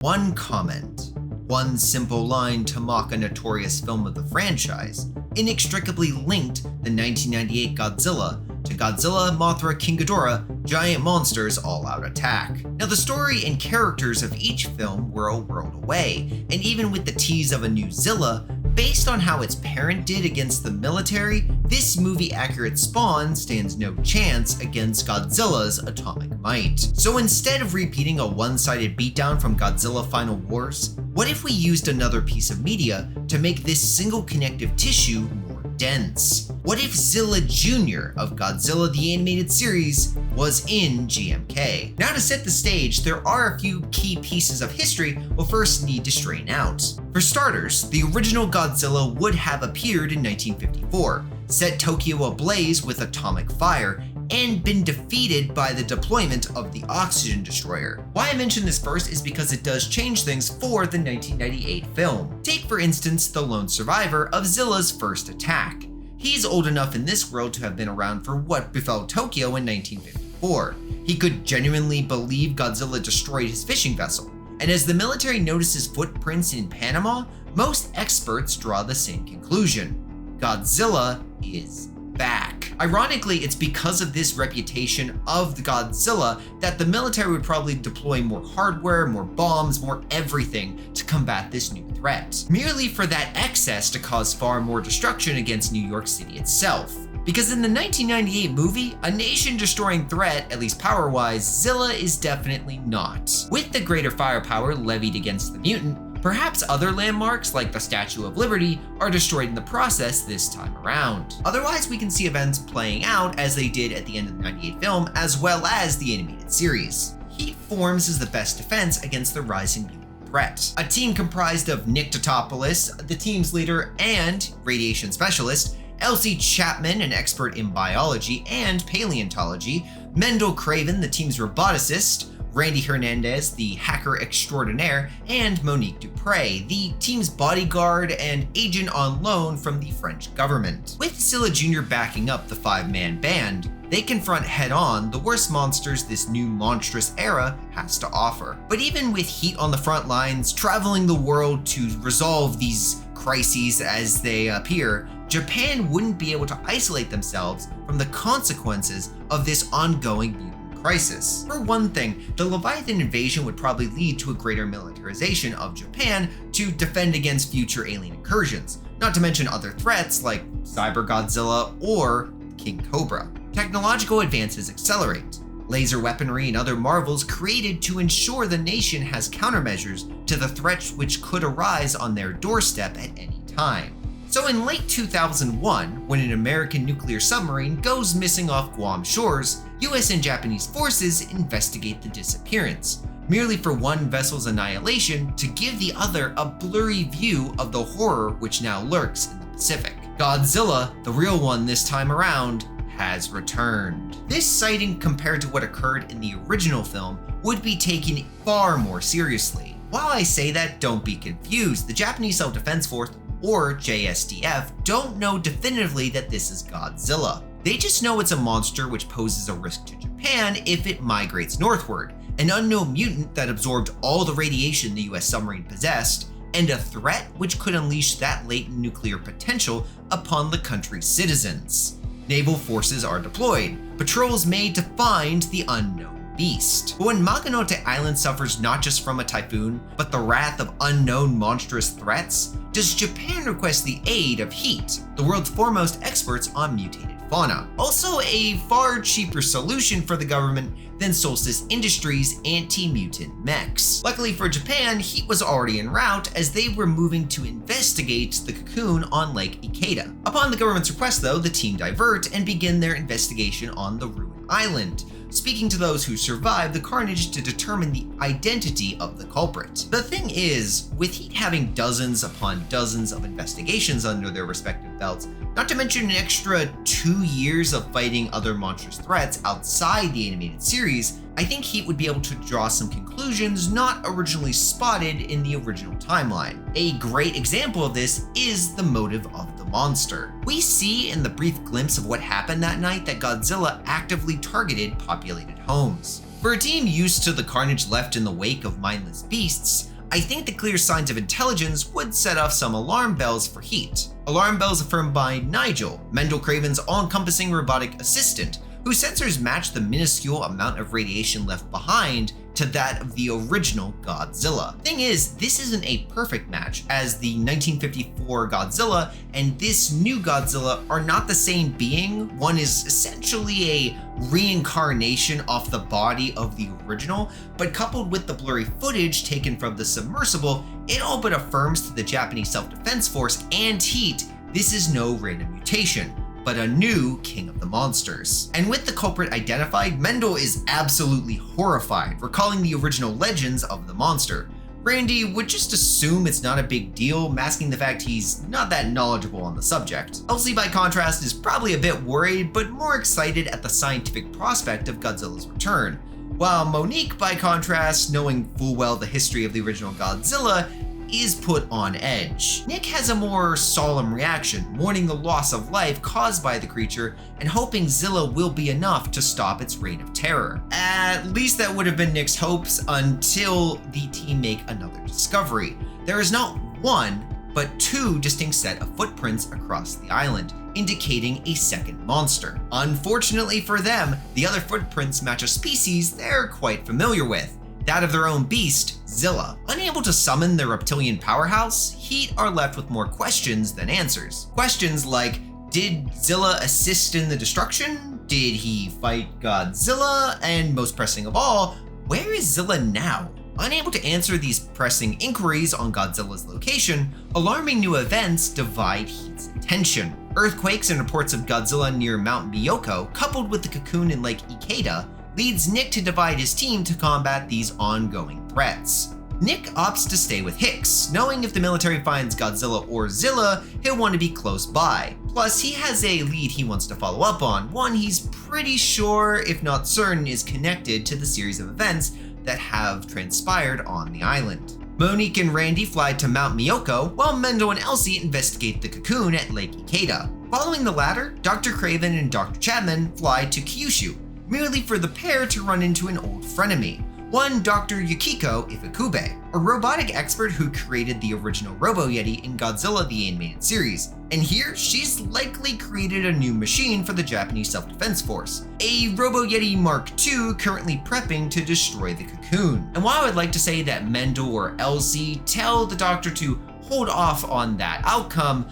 One comment, one simple line to mock a notorious film of the franchise, inextricably linked the 1998 Godzilla to Godzilla, Mothra, King Ghidorah, Giant Monsters All-Out Attack. Now the story and characters of each film were a world away, and even with the tease of a new Zilla, based on how its parent did against the military, this movie-accurate spawn stands no chance against Godzilla's atomic might. So instead of repeating a one-sided beatdown from Godzilla Final Wars, what if we used another piece of media to make this single connective tissue more dense? What if Zilla Jr. of Godzilla the Animated Series was in GMK? Now to set the stage, there are a few key pieces of history we'll first need to straighten out. For starters, the original Godzilla would have appeared in 1954, set Tokyo ablaze with atomic fire, and been defeated by the deployment of the Oxygen Destroyer. Why I mention this first is because it does change things for the 1998 film. Take for instance the lone survivor of Zilla's first attack. He's old enough in this world to have been around for what befell Tokyo in 1954. He could genuinely believe Godzilla destroyed his fishing vessel, and as the military notices footprints in Panama, most experts draw the same conclusion. Godzilla is back. Ironically, it's because of this reputation of the Godzilla that the military would probably deploy more hardware, more bombs, more everything to combat this new threat, merely for that excess to cause far more destruction against New York City itself. Because in the 1998 movie, a nation-destroying threat, at least power-wise, Zilla is definitely not. With the greater firepower levied against the mutant, perhaps other landmarks like the Statue of Liberty are destroyed in the process this time around. Otherwise, we can see events playing out as they did at the end of the 98 film, as well as the animated series. Heat forms as the best defense against the rising mutant threat. A team comprised of Nick Totopoulos, the team's leader and radiation specialist, Elsie Chapman, an expert in biology and paleontology, Mendel Craven, the team's roboticist, Randy Hernandez, the hacker extraordinaire, and Monique Dupre, the team's bodyguard and agent on loan from the French government. With Zilla Jr. backing up the five-man band, they confront head-on the worst monsters this new monstrous era has to offer. But even with Heat on the front lines, traveling the world to resolve these crises as they appear, Japan wouldn't be able to isolate themselves from the consequences of this ongoing mutant crisis. For one thing, the Leviathan invasion would probably lead to a greater militarization of Japan to defend against future alien incursions, not to mention other threats like Cyber Godzilla or King Cobra. Technological advances accelerate. Laser weaponry and other marvels created to ensure the nation has countermeasures to the threats which could arise on their doorstep at any time. So in late 2001, when an American nuclear submarine goes missing off Guam shores, US and Japanese forces investigate the disappearance, merely for one vessel's annihilation to give the other a blurry view of the horror which now lurks in the Pacific. Godzilla, the real one this time around, has returned. This sighting, compared to what occurred in the original film, would be taken far more seriously. While I say that, don't be confused. The Japanese Self-Defense Force, or JSDF, don't know definitively that this is Godzilla. They just know it's a monster which poses a risk to Japan if it migrates northward, an unknown mutant that absorbed all the radiation the US submarine possessed, and a threat which could unleash that latent nuclear potential upon the country's citizens. Naval forces are deployed, patrols made to find the unknown beast. But when Makinote Island suffers not just from a typhoon, but the wrath of unknown monstrous threats, does Japan request the aid of Heat, the world's foremost experts on mutated fauna? Also a far cheaper solution for the government than Solstice Industries' anti-mutant mechs. Luckily for Japan, Heat was already en route as they were moving to investigate the cocoon on Lake Ikeda. Upon the government's request though, the team divert and begin their investigation on the ruined island, speaking to those who survived the carnage to determine the identity of the culprit. The thing is, with Heat having dozens upon dozens of investigations under their respective belts, not to mention an extra 2 years of fighting other monstrous threats outside the animated series, I think Heat would be able to draw some conclusions not originally spotted in the original timeline. A great example of this is the motive of the monster. We see in the brief glimpse of what happened that night that Godzilla actively targeted populated homes. For a team used to the carnage left in the wake of mindless beasts, I think the clear signs of intelligence would set off some alarm bells for Heat. Alarm bells affirmed by Nigel, Mendel Craven's all-encompassing robotic assistant, whose sensors match the minuscule amount of radiation left behind to that of the original Godzilla. Thing is, this isn't a perfect match, as the 1954 Godzilla and this new Godzilla are not the same being. One is essentially a reincarnation off the body of the original, but coupled with the blurry footage taken from the submersible, it all but affirms to the Japanese Self-Defense Force and Heat this is no random mutation, but a new king of the monsters. And with the culprit identified, Mendel is absolutely horrified, recalling the original legends of the monster. Randy would just assume it's not a big deal, masking the fact he's not that knowledgeable on the subject. Elsie, by contrast, is probably a bit worried, but more excited at the scientific prospect of Godzilla's return. While Monique, by contrast, knowing full well the history of the original Godzilla, is put on edge. Nick has a more solemn reaction, mourning the loss of life caused by the creature and hoping Zilla will be enough to stop its reign of terror. At least that would have been Nick's hopes until the team make another discovery. There is not one, but two distinct set of footprints across the island, indicating a second monster. Unfortunately for them, the other footprints match a species they're quite familiar with, that of their own beast, Zilla. Unable to summon their reptilian powerhouse, Heat are left with more questions than answers. Questions like, did Zilla assist in the destruction? Did he fight Godzilla? And most pressing of all, where is Zilla now? Unable to answer these pressing inquiries on Godzilla's location, alarming new events divide Heat's attention. Earthquakes and reports of Godzilla near Mount Miyoko, coupled with the cocoon in Lake Ikeda, leads Nick to divide his team to combat these ongoing threats. Nick opts to stay with Hicks, knowing if the military finds Godzilla or Zilla, he'll want to be close by. Plus, he has a lead he wants to follow up on, one he's pretty sure, if not certain, is connected to the series of events that have transpired on the island. Monique and Randy fly to Mount Miyoko, while Mendel and Elsie investigate the cocoon at Lake Ikeda. Following the latter, Dr. Craven and Dr. Chapman fly to Kyushu, merely for the pair to run into an old frenemy, one Dr. Yukiko Ifukube, a robotic expert who created the original Robo Yeti in Godzilla the Animated Series. And here, she's likely created a new machine for the Japanese Self-Defense Force, a Robo Yeti Mark II currently prepping to destroy the cocoon. And while I'd like to say that Mendel or Elsie tell the Doctor to hold off on that outcome,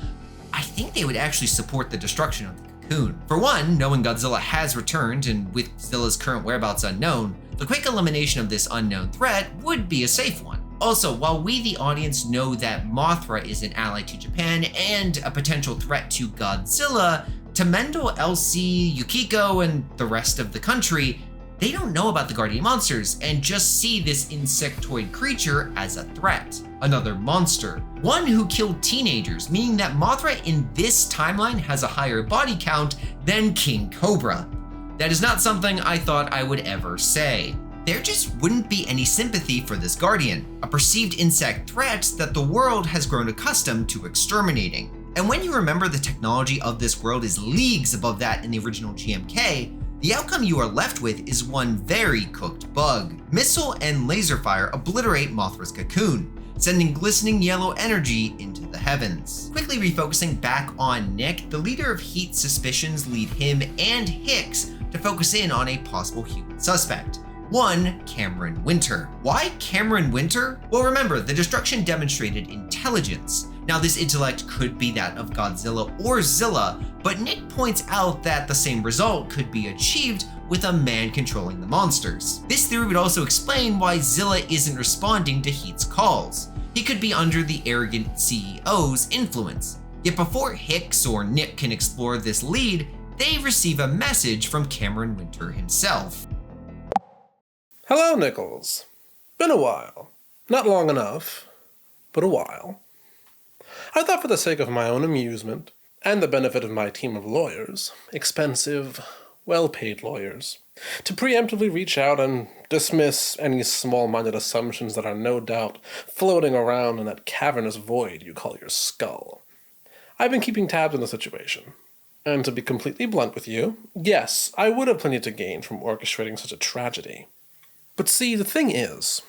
I think they would actually support the destruction of the cocoon. For one, knowing Godzilla has returned and with Zilla's current whereabouts unknown, the quick elimination of this unknown threat would be a safe one. Also, while we the audience know that Mothra is an ally to Japan and a potential threat to Godzilla, to Mendel, Elsie, Yukiko, and the rest of the country, they don't know about the guardian monsters and just see this insectoid creature as a threat. Another monster. One who killed teenagers, meaning that Mothra in this timeline has a higher body count than King Cobra. That is not something I thought I would ever say. There just wouldn't be any sympathy for this guardian, a perceived insect threat that the world has grown accustomed to exterminating. And when you remember the technology of this world is leagues above that in the original GMK, the outcome you are left with is one very cooked bug. Missile and laser fire obliterate Mothra's cocoon, sending glistening yellow energy into the heavens. Quickly refocusing back on Nick, the leader of Heat's suspicions lead him and Hicks to focus in on a possible human suspect. One, Cameron Winter. Why Cameron Winter? Well, remember, the destruction demonstrated intelligence. Now, this intellect could be that of Godzilla or Zilla, but Nick points out that the same result could be achieved with a man controlling the monsters. This theory would also explain why Zilla isn't responding to Heat's calls. He could be under the arrogant CEO's influence. Yet before Hicks or Nick can explore this lead, they receive a message from Cameron Winter himself. Hello, Nichols. Been a while. Not long enough, but a while. I thought for the sake of my own amusement, and the benefit of my team of lawyers, expensive, well-paid lawyers, to preemptively reach out and dismiss any small-minded assumptions that are no doubt floating around in that cavernous void you call your skull. I've been keeping tabs on the situation. And to be completely blunt with you, yes, I would have plenty to gain from orchestrating such a tragedy. But see, the thing is,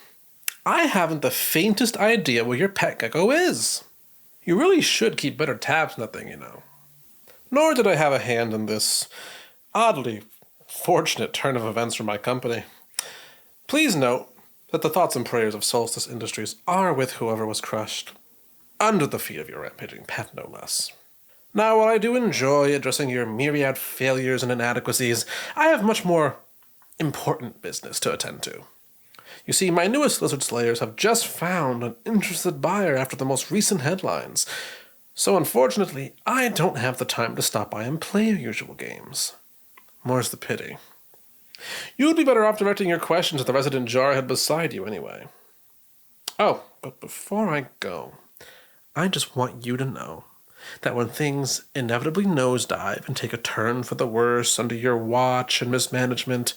I haven't the faintest idea where your pet gecko is. You really should keep better tabs on that thing, you know. Nor did I have a hand in this oddly fortunate turn of events for my company. Please note that the thoughts and prayers of Solstice Industries are with whoever was crushed, under the feet of your rampaging pet, no less. Now, while I do enjoy addressing your myriad failures and inadequacies, I have much more important business to attend to. You see, my newest lizard slayers have just found an interested buyer after the most recent headlines, so unfortunately, I don't have the time to stop by and play your usual games. More's the pity. You'd be better off directing your questions to the resident jarhead beside you anyway. Oh, but before I go, I just want you to know that when things inevitably nosedive and take a turn for the worse under your watch and mismanagement,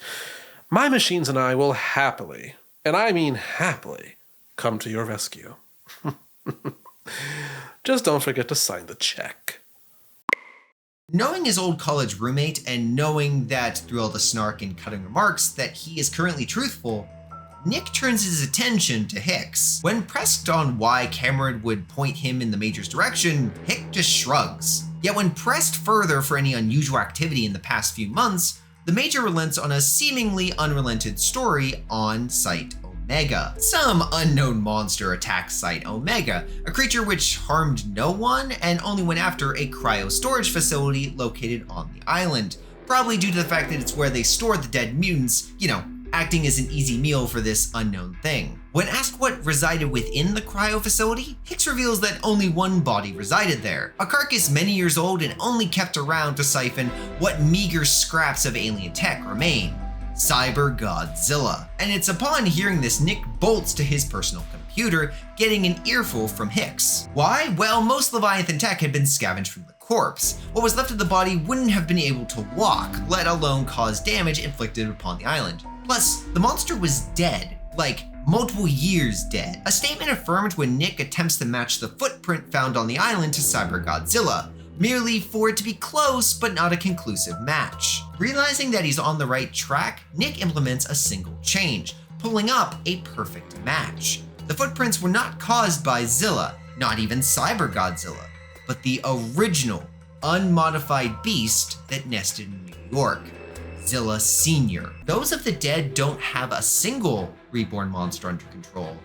my machines and I will happily, and I mean happily, come to your rescue. Just don't forget to sign the check. Knowing his old college roommate and knowing that through all the snark and cutting remarks that he is currently truthful, Nick turns his attention to Hicks. When pressed on why Cameron would point him in the Major's direction, Hick just shrugs. Yet when pressed further for any unusual activity in the past few months, the Major relents on a seemingly unrelented story on Site Omega. Some unknown monster attacks Site Omega, a creature which harmed no one and only went after a cryo storage facility located on the island, probably due to the fact that it's where they stored the dead mutants, acting as an easy meal for this unknown thing. When asked what resided within the cryo facility, Hicks reveals that only one body resided there, a carcass many years old and only kept around to siphon what meager scraps of alien tech remain. Cyber Godzilla. And it's upon hearing this Nick bolts to his personal computer, getting an earful from Hicks. Why? Well, most Leviathan tech had been scavenged from the corpse. What was left of the body wouldn't have been able to walk, let alone cause damage inflicted upon the island. Plus, the monster was dead, like multiple years dead. A statement affirmed when Nick attempts to match the footprint found on the island to Cyber Godzilla, merely for it to be close but not a conclusive match. Realizing that he's on the right track, Nick implements a single change, pulling up a perfect match. The footprints were not caused by Zilla, not even Cyber Godzilla, but the original, unmodified beast that nested in New York. Zilla Sr. Those of the dead don't have a single reborn monster under control.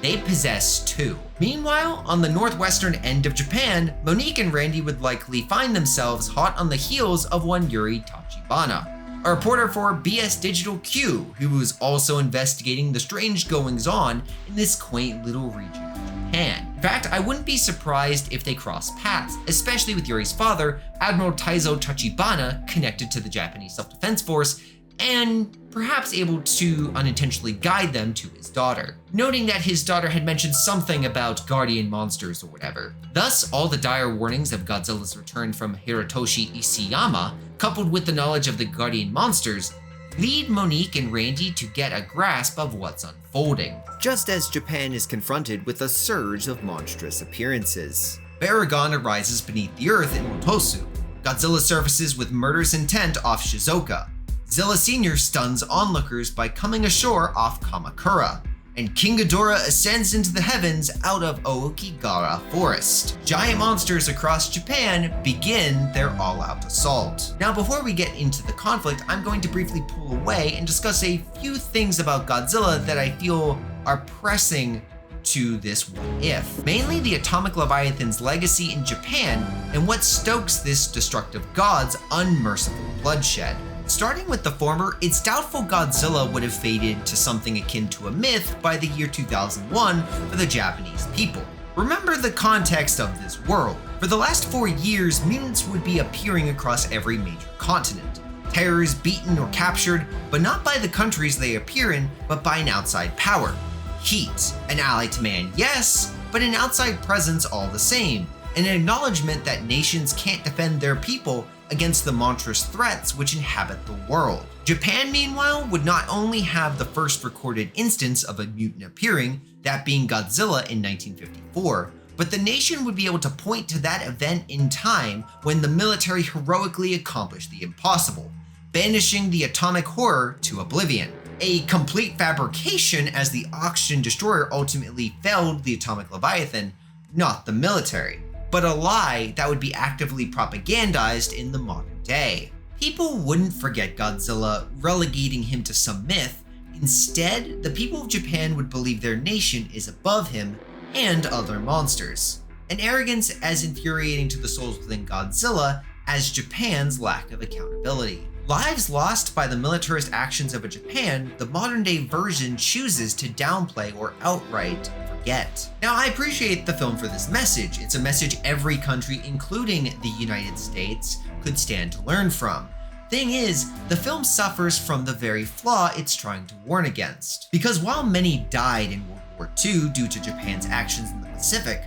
They possess two. Meanwhile, on the northwestern end of Japan, Monique and Randy would likely find themselves hot on the heels of one Yuri Tachibana, a reporter for BS Digital Q, who was also investigating the strange goings-on in this quaint little region of Japan. In fact, I wouldn't be surprised if they cross paths, especially with Yuri's father, Admiral Taizo Tachibana, connected to the Japanese Self-Defense Force, and perhaps able to unintentionally guide them to his daughter, noting that his daughter had mentioned something about guardian monsters or whatever. Thus, all the dire warnings of Godzilla's return from Hirotoshi Ishiyama, coupled with the knowledge of the guardian monsters, lead Monique and Randy to get a grasp of what's unfolding, just as Japan is confronted with a surge of monstrous appearances. Baragon arises beneath the earth in Motosu. Godzilla surfaces with murderous intent off Shizuoka. Zilla Sr. stuns onlookers by coming ashore off Kamakura, and King Ghidorah ascends into the heavens out of Aokigahara Forest. Giant monsters across Japan begin their all-out assault. Now, before we get into the conflict, I'm going to briefly pull away and discuss a few things about Godzilla that I feel are pressing to this what if. Mainly the Atomic Leviathan's legacy in Japan and what stokes this destructive god's unmerciful bloodshed. Starting with the former, it's doubtful Godzilla would have faded to something akin to a myth by the year 2001 for the Japanese people. Remember the context of this world. For the last 4 years, mutants would be appearing across every major continent. Terrors beaten or captured, but not by the countries they appear in, but by an outside power. Heat, an ally to man, yes, but an outside presence all the same. An acknowledgement that nations can't defend their people against the monstrous threats which inhabit the world. Japan, meanwhile, would not only have the first recorded instance of a mutant appearing, that being Godzilla in 1954, but the nation would be able to point to that event in time when the military heroically accomplished the impossible, banishing the atomic horror to oblivion. A complete fabrication, as the oxygen destroyer ultimately felled the atomic leviathan, not the military, but a lie that would be actively propagandized in the modern day. People wouldn't forget Godzilla, relegating him to some myth. Instead, the people of Japan would believe their nation is above him and other monsters. An arrogance as infuriating to the souls within Godzilla as Japan's lack of accountability. Lives lost by the militarist actions of a Japan, the modern day version chooses to downplay or outright forget. Now, I appreciate the film for this message. It's a message every country, including the United States, could stand to learn from. Thing is, the film suffers from the very flaw it's trying to warn against. Because while many died in World War II due to Japan's actions in the Pacific,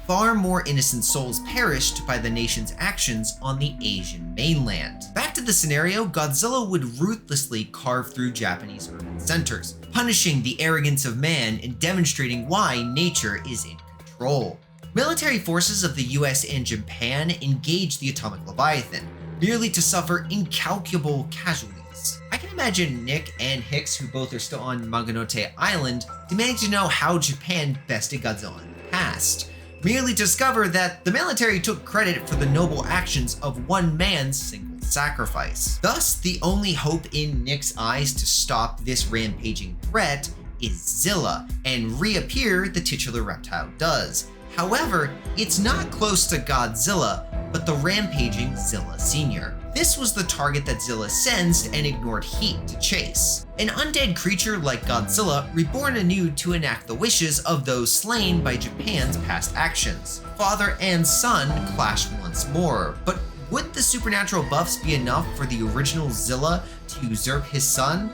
far more innocent souls perished by the nation's actions on the Asian mainland. Back to the scenario, Godzilla would ruthlessly carve through Japanese urban centers, punishing the arrogance of man and demonstrating why nature is in control. Military forces of the US and Japan engaged the atomic leviathan, merely to suffer incalculable casualties. I can imagine Nick and Hicks, who both are still on Maganote Island, demanding to know how Japan bested Godzilla in the past, merely to discover that the military took credit for the noble actions of one man's single sacrifice. Thus, the only hope in Nick's eyes to stop this rampaging threat is Zilla, and reappear the titular reptile does. However, it's not close to Godzilla, but the rampaging Zilla Jr. This was the target that Zilla sensed and ignored heat to chase. An undead creature like Godzilla, reborn anew to enact the wishes of those slain by Japan's past actions. Father and son clash once more, but would the supernatural buffs be enough for the original Zilla to usurp his son?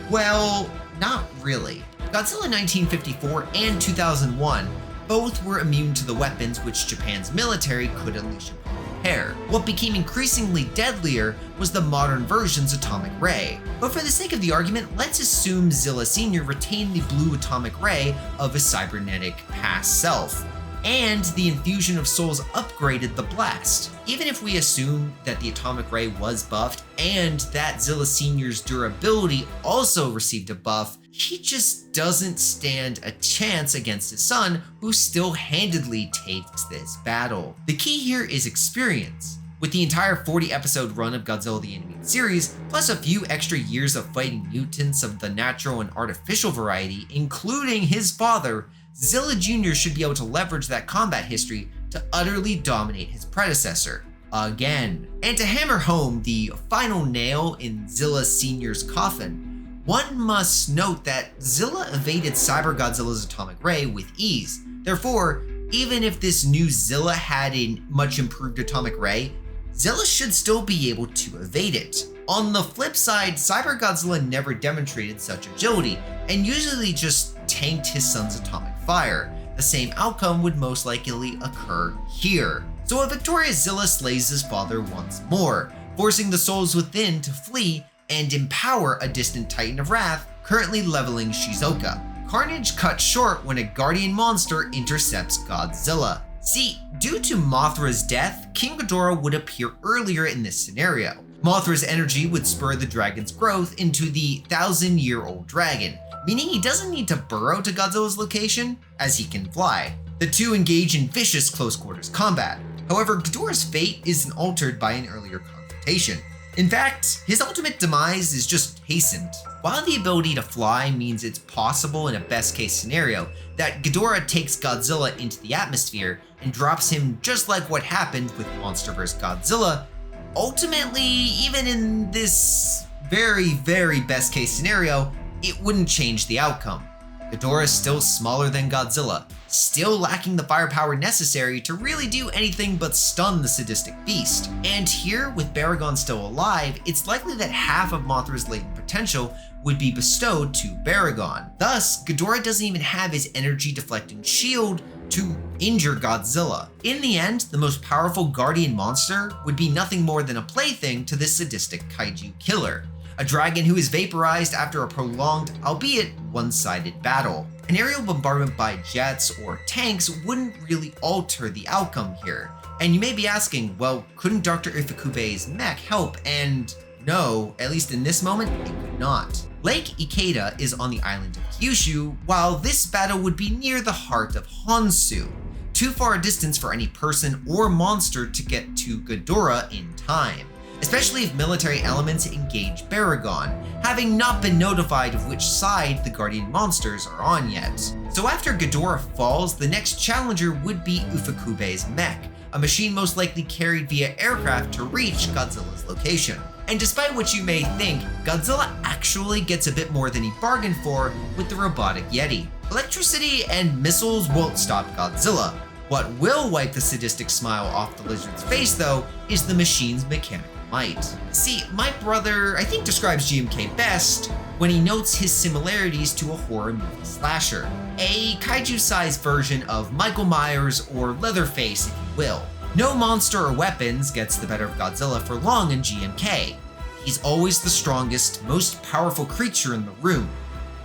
Well, not really. Godzilla 1954 and 2001 both were immune to the weapons which Japan's military could unleash upon the pair. What became increasingly deadlier was the modern version's atomic ray. But for the sake of the argument, let's assume Zilla Sr. retained the blue atomic ray of his cybernetic past self, and the infusion of souls upgraded the blast. Even if we assume that the atomic ray was buffed and that Zilla Sr.'s durability also received a buff, he just doesn't stand a chance against his son, who still handedly takes this battle. The key here is experience. With the entire 40-episode run of Godzilla the Animated Series, plus a few extra years of fighting mutants of the natural and artificial variety, including his father, Zilla Jr. should be able to leverage that combat history to utterly dominate his predecessor again. And to hammer home the final nail in Zilla Sr.'s coffin, one must note that Zilla evaded Cyber Godzilla's atomic ray with ease. Therefore, even if this new Zilla had a much improved atomic ray, Zilla should still be able to evade it. On the flip side, Cyber Godzilla never demonstrated such agility, and usually just tanked his son's atomic fire. The same outcome would most likely occur here. So a victorious Zilla slays his father once more, forcing the souls within to flee and empower a distant Titan of Wrath currently leveling Shizuoka. Carnage cuts short when a guardian monster intercepts Godzilla. See, due to Mothra's death, King Ghidorah would appear earlier in this scenario. Mothra's energy would spur the dragon's growth into the 1,000-year-old dragon, meaning he doesn't need to burrow to Godzilla's location, as he can fly. The two engage in vicious close-quarters combat. However, Ghidorah's fate isn't altered by an earlier confrontation. In fact, his ultimate demise is just hastened. While the ability to fly means it's possible in a best-case scenario that Ghidorah takes Godzilla into the atmosphere and drops him just like what happened with Monster vs. Godzilla, ultimately, even in this very, very best-case scenario, it wouldn't change the outcome. Ghidorah is still smaller than Godzilla, still lacking the firepower necessary to really do anything but stun the sadistic beast. And here, with Baragon still alive, it's likely that half of Mothra's latent potential would be bestowed to Baragon. Thus, Ghidorah doesn't even have his energy deflecting shield to injure Godzilla. In the end, the most powerful guardian monster would be nothing more than a plaything to this sadistic kaiju killer. A dragon who is vaporized after a prolonged, albeit one-sided battle. An aerial bombardment by jets or tanks wouldn't really alter the outcome here. And you may be asking, well, couldn't Dr. Ifukube's mech help, and No, at least in this moment, it could not. Lake Ikeda is on the island of Kyushu, while this battle would be near the heart of Honshu, too far a distance for any person or monster to get to Ghidorah in time, especially if military elements engage Baragon, having not been notified of which side the Guardian monsters are on yet. So after Ghidorah falls, the next challenger would be Ufukube's mech, a machine most likely carried via aircraft to reach Godzilla's location. And despite what you may think, Godzilla actually gets a bit more than he bargained for with the robotic Yeti. Electricity and missiles won't stop Godzilla. What will wipe the sadistic smile off the lizard's face, though, is the machine's mechanical might. See, my brother, I think, describes GMK best when he notes his similarities to a horror movie slasher, a kaiju-sized version of Michael Myers or Leatherface, if you will. No monster or weapons gets the better of Godzilla for long in GMK. He's always the strongest, most powerful creature in the room,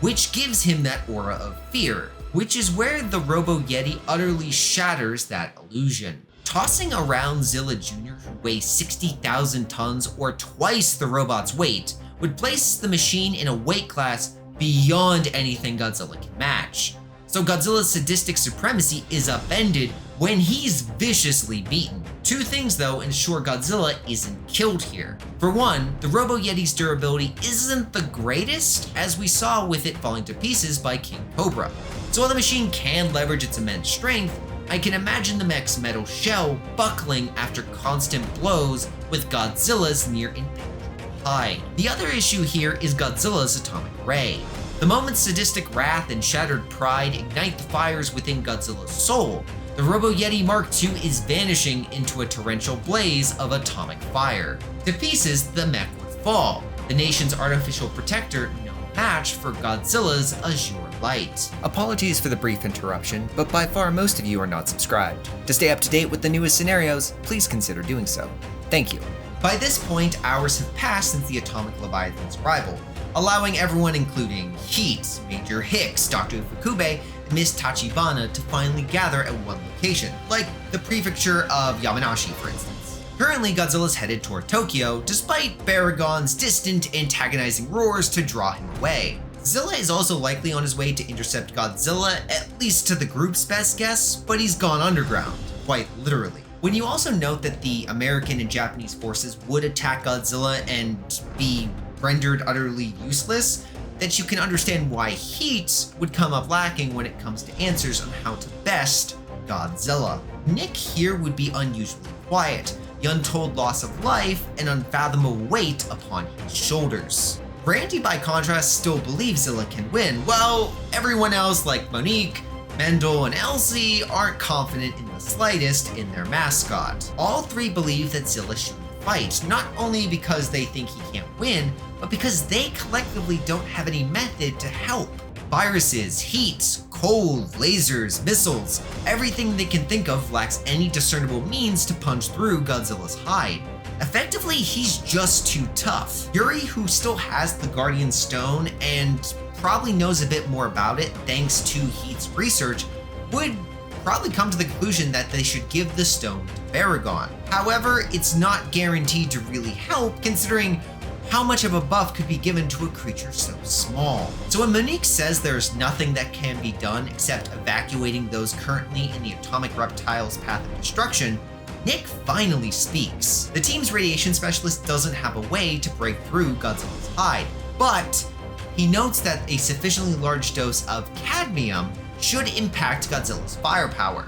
which gives him that aura of fear, which is where the Robo Yeti utterly shatters that illusion. Tossing around Zilla Jr., who weighs 60,000 tons or twice the robot's weight, would place the machine in a weight class beyond anything Godzilla can match. So Godzilla's sadistic supremacy is upended when he's viciously beaten. Two things, though, ensure Godzilla isn't killed here. For one, the Robo Yeti's durability isn't the greatest, as we saw with it falling to pieces by King Cobra. So while the machine can leverage its immense strength, I can imagine the mech's metal shell buckling after constant blows with Godzilla's near impenetrable hide. The other issue here is Godzilla's atomic ray. The moment sadistic wrath and shattered pride ignite the fires within Godzilla's soul, the Robo Yeti Mark II is vanishing into a torrential blaze of atomic fire. To pieces, the mech would fall, the nation's artificial protector no match for Godzilla's azure light. Apologies for the brief interruption, but by far most of you are not subscribed. To stay up to date with the newest scenarios, please consider doing so. Thank you. By this point, hours have passed since the Atomic Leviathan's arrival, allowing everyone including Heat, Major Hicks, Dr. Fukube, and Miss Tachibana to finally gather at one location, like the prefecture of Yamanashi, for instance. Currently, Godzilla's headed toward Tokyo, despite Baragon's distant, antagonizing roars to draw him away. Zilla is also likely on his way to intercept Godzilla, at least to the group's best guess, but he's gone underground, quite literally. When you also note that the American and Japanese forces would attack Godzilla and be rendered utterly useless, that you can understand why Heat would come up lacking when it comes to answers on how to best Godzilla. Nick here would be unusually quiet, the untold loss of life and unfathomable weight upon his shoulders. Randy, by contrast, still believes Zilla can win, while everyone else like Monique, Mendel, and Elsie aren't confident in the slightest in their mascot. All three believe that Zilla shouldn't fight, not only because they think he can't win, but because they collectively don't have any method to help. Viruses, heat, cold, lasers, missiles, everything they can think of lacks any discernible means to punch through Godzilla's hide. Effectively, he's just too tough. Yuri, who still has the Guardian Stone and probably knows a bit more about it thanks to Heat's research, would probably come to the conclusion that they should give the stone to Baragon. However, it's not guaranteed to really help, considering how much of a buff could be given to a creature so small. So when Monique says there's nothing that can be done except evacuating those currently in the atomic reptile's path of destruction, Nick finally speaks. The team's radiation specialist doesn't have a way to break through Godzilla's hide, but he notes that a sufficiently large dose of cadmium should impact Godzilla's firepower,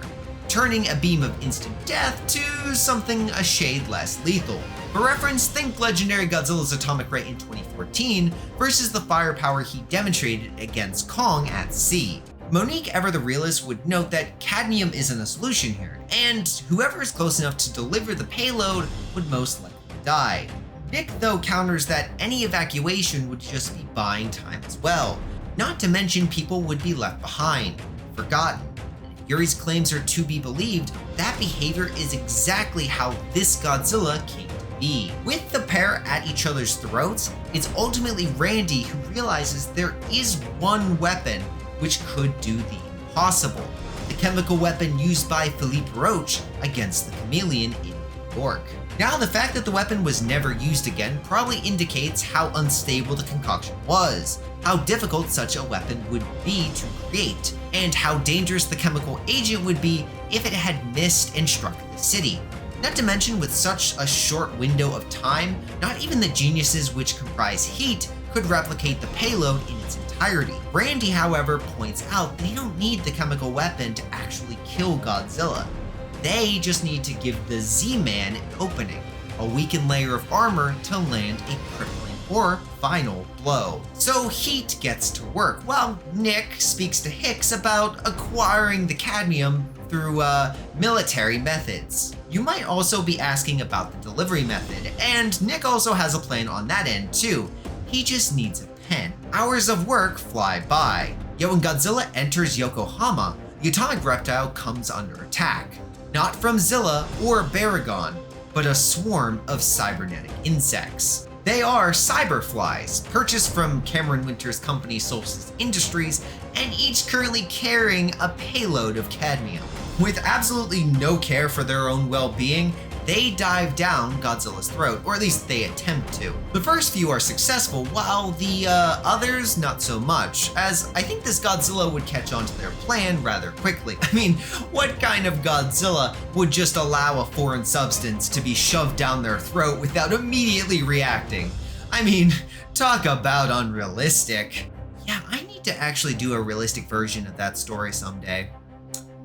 turning a beam of instant death to something a shade less lethal. For reference, think legendary Godzilla's atomic ray in 2014 versus the firepower he demonstrated against Kong at sea. Monique, ever the realist, would note that cadmium isn't a solution here, and whoever is close enough to deliver the payload would most likely die. Nick, though, counters that any evacuation would just be buying time as well. Not to mention people would be left behind, forgotten. If Yuri's claims are to be believed, that behavior is exactly how this Godzilla came to be. With the pair at each other's throats, it's ultimately Randy who realizes there is one weapon which could do the impossible. The chemical weapon used by Philippe Roche against the chameleon in York. Now, the fact that the weapon was never used again probably indicates how unstable the concoction was, how difficult such a weapon would be to create, and how dangerous the chemical agent would be if it had missed and struck the city. Not to mention, with such a short window of time, not even the geniuses which comprise heat could replicate the payload in its entirety. Randy, however, points out they don't need the chemical weapon to actually kill Godzilla. They just need to give the Z-Man an opening, a weakened layer of armor to land a crippling or final blow. So Heat gets to work, while Nick speaks to Hicks about acquiring the cadmium through military methods. You might also be asking about the delivery method, and Nick also has a plan on that end too. He just needs a pen. Hours of work fly by, yet when Godzilla enters Yokohama, the atomic reptile comes under attack. Not from Zilla or Baragon, but a swarm of cybernetic insects. They are cyberflies, purchased from Cameron Winter's company Solstice Industries, and each currently carrying a payload of cadmium. With absolutely no care for their own well-being, they dive down Godzilla's throat, or at least they attempt to. The first few are successful, while the others not so much, as I think this Godzilla would catch on to their plan rather quickly. I mean, what kind of Godzilla would just allow a foreign substance to be shoved down their throat without immediately reacting? I mean, talk about unrealistic. Yeah, I need to actually do a realistic version of that story someday.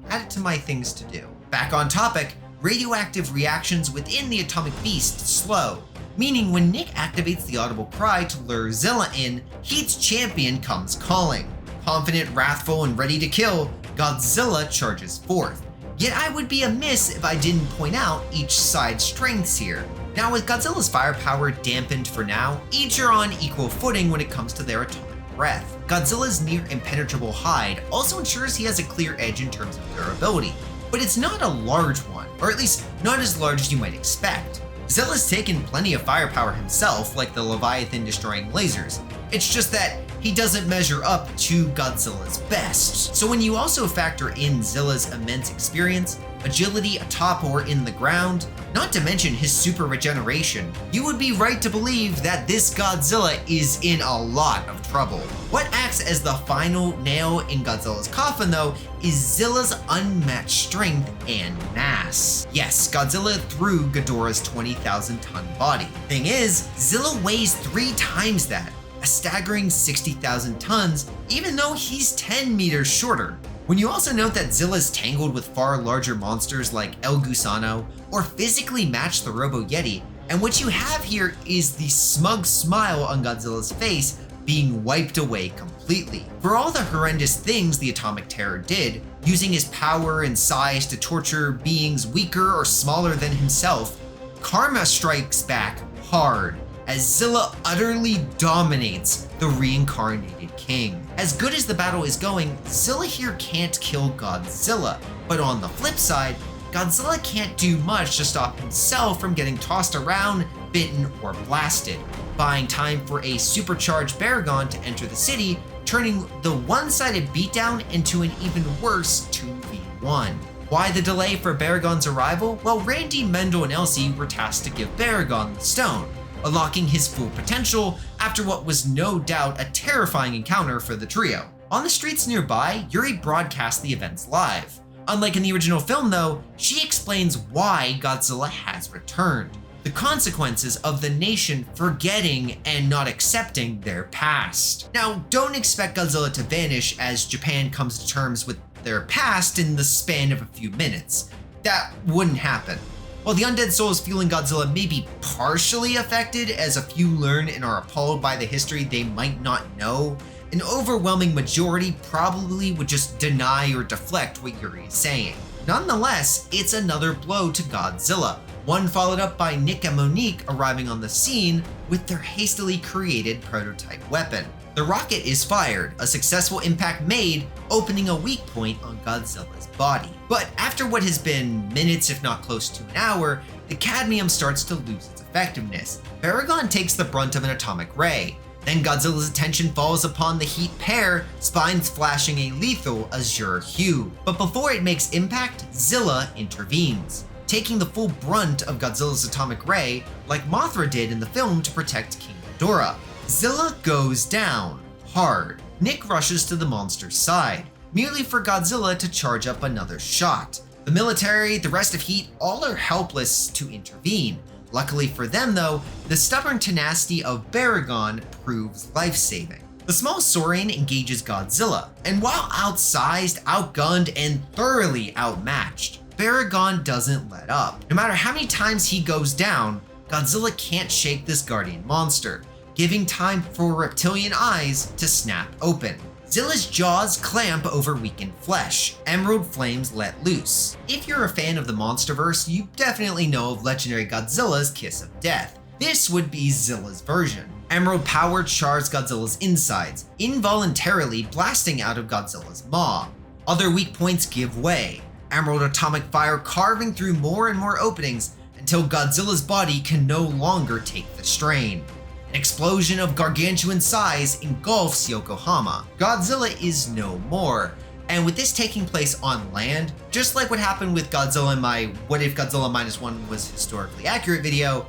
Add it to my things to do. Back on topic, radioactive reactions within the atomic beast slow, meaning when Nick activates the audible cry to lure Zilla in, Heat's champion comes calling. Confident, wrathful, and ready to kill, Godzilla charges forth. Yet I would be amiss if I didn't point out each side's strengths here. Now, with Godzilla's firepower dampened for now, each are on equal footing when it comes to their atomic breath. Godzilla's near impenetrable hide also ensures he has a clear edge in terms of durability, but it's not a large one, or at least not as large as you might expect. Zilla's taken plenty of firepower himself, like the Leviathan destroying lasers. It's just that he doesn't measure up to Godzilla's best. So when you also factor in Zilla's immense experience, agility atop or in the ground, not to mention his super regeneration, you would be right to believe that this Godzilla is in a lot of trouble. What acts as the final nail in Godzilla's coffin though is Zilla's unmatched strength and mass. Yes, Godzilla threw Ghidorah's 20,000 ton body. Thing is, Zilla weighs 3 times that, a staggering 60,000 tons, even though he's 10 meters shorter. When you also note that Zilla's tangled with far larger monsters like El Gusano, or physically match the Robo Yeti, and what you have here is the smug smile on Godzilla's face being wiped away completely. For all the horrendous things the Atomic Terror did, using his power and size to torture beings weaker or smaller than himself, karma strikes back hard, as Zilla utterly dominates the reincarnated king. As good as the battle is going, Zilla here can't kill Godzilla, but on the flip side, Godzilla can't do much to stop himself from getting tossed around, bitten, or blasted, buying time for a supercharged Baragon to enter the city, turning the one-sided beatdown into an even worse 2v1. Why the delay for Baragon's arrival? Well, Randy, Mendel, and Elsie were tasked to give Baragon the stone, unlocking his full potential after what was no doubt a terrifying encounter for the trio. On the streets nearby, Yuri broadcasts the events live. Unlike in the original film though, she explains why Godzilla has returned. The consequences of the nation forgetting and not accepting their past. Now, don't expect Godzilla to vanish as Japan comes to terms with their past in the span of a few minutes. That wouldn't happen. While the undead souls fueling Godzilla may be partially affected, as a few learn and are appalled by the history they might not know, an overwhelming majority probably would just deny or deflect what Yuri is saying. Nonetheless, it's another blow to Godzilla, one followed up by Nick and Monique arriving on the scene with their hastily created prototype weapon. The rocket is fired, a successful impact made, opening a weak point on Godzilla's body. But after what has been minutes, if not close to an hour, the cadmium starts to lose its effectiveness. Baragon takes the brunt of an atomic ray. Then Godzilla's attention falls upon the heat pair, spines flashing a lethal azure hue. But before it makes impact, Zilla intervenes. taking the full brunt of Godzilla's atomic ray like Mothra did in the film to protect King Ghidorah. Zilla goes down hard. Nick rushes to the monster's side, merely for Godzilla to charge up another shot. The military, the rest of Heat, all are helpless to intervene. Luckily for them though, the stubborn tenacity of Baragon proves life-saving. The small Saurian engages Godzilla, and while outsized, outgunned, and thoroughly outmatched, Baragon doesn't let up. No matter how many times he goes down, Godzilla can't shake this guardian monster, giving time for reptilian eyes to snap open. Zilla's jaws clamp over weakened flesh. Emerald flames let loose. If you're a fan of the Monsterverse, you definitely know of legendary Godzilla's Kiss of Death. This would be Zilla's version. Emerald power chars Godzilla's insides, involuntarily blasting out of Godzilla's maw. Other weak points give way. Emerald atomic fire carving through more and more openings until Godzilla's body can no longer take the strain. An explosion of gargantuan size engulfs Yokohama. Godzilla is no more. And with this taking place on land, just like what happened with Godzilla in my What If Godzilla -1 was historically accurate video,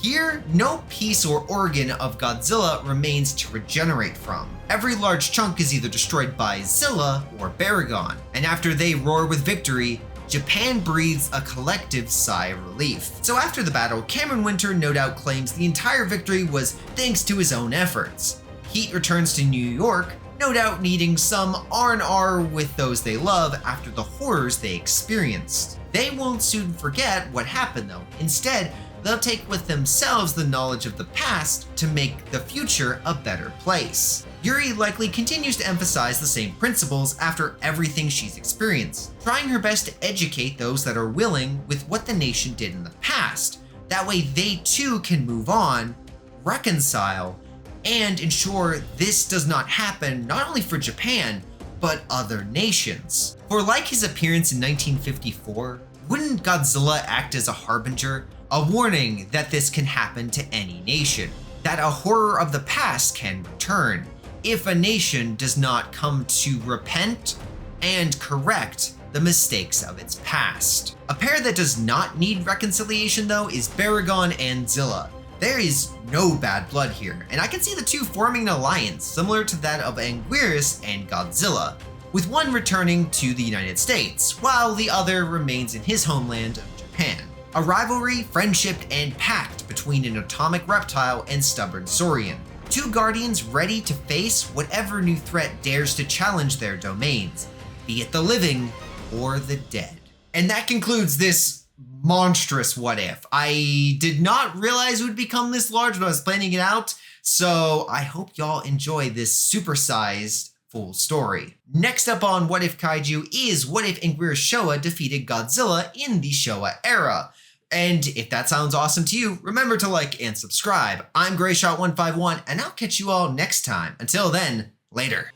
here no piece or organ of Godzilla remains to regenerate from. Every large chunk is either destroyed by Zilla or Baragon, and after they roar with victory, Japan breathes a collective sigh of relief. So after the battle, Cameron Winter no doubt claims the entire victory was thanks to his own efforts. Heat returns to New York, no doubt needing some R&R with those they love after the horrors they experienced. They won't soon forget what happened though. Instead, they'll take with themselves the knowledge of the past to make the future a better place. Yuri likely continues to emphasize the same principles after everything she's experienced, trying her best to educate those that are willing with what the nation did in the past. That way they too can move on, reconcile, and ensure this does not happen not only for Japan, but other nations. For like his appearance in 1954, wouldn't Godzilla act as a harbinger, a warning that this can happen to any nation, that a horror of the past can return, if a nation does not come to repent and correct the mistakes of its past. A pair that does not need reconciliation though is Baragon and Zilla. There is no bad blood here, and I can see the two forming an alliance similar to that of Anguirus and Godzilla, with one returning to the United States, while the other remains in his homeland of Japan. A rivalry, friendship, and pact between an atomic reptile and stubborn Saurian. Two guardians ready to face whatever new threat dares to challenge their domains, be it the living or the dead. And that concludes this monstrous What If. I did not realize it would become this large when I was planning it out, so I hope y'all enjoy this supersized full story. Next up on What If Kaiju is what if Anguirus Showa defeated Godzilla in the Showa era. And if that sounds awesome to you, remember to like and subscribe. I'm GrayShot151, and I'll catch you all next time. Until then, later.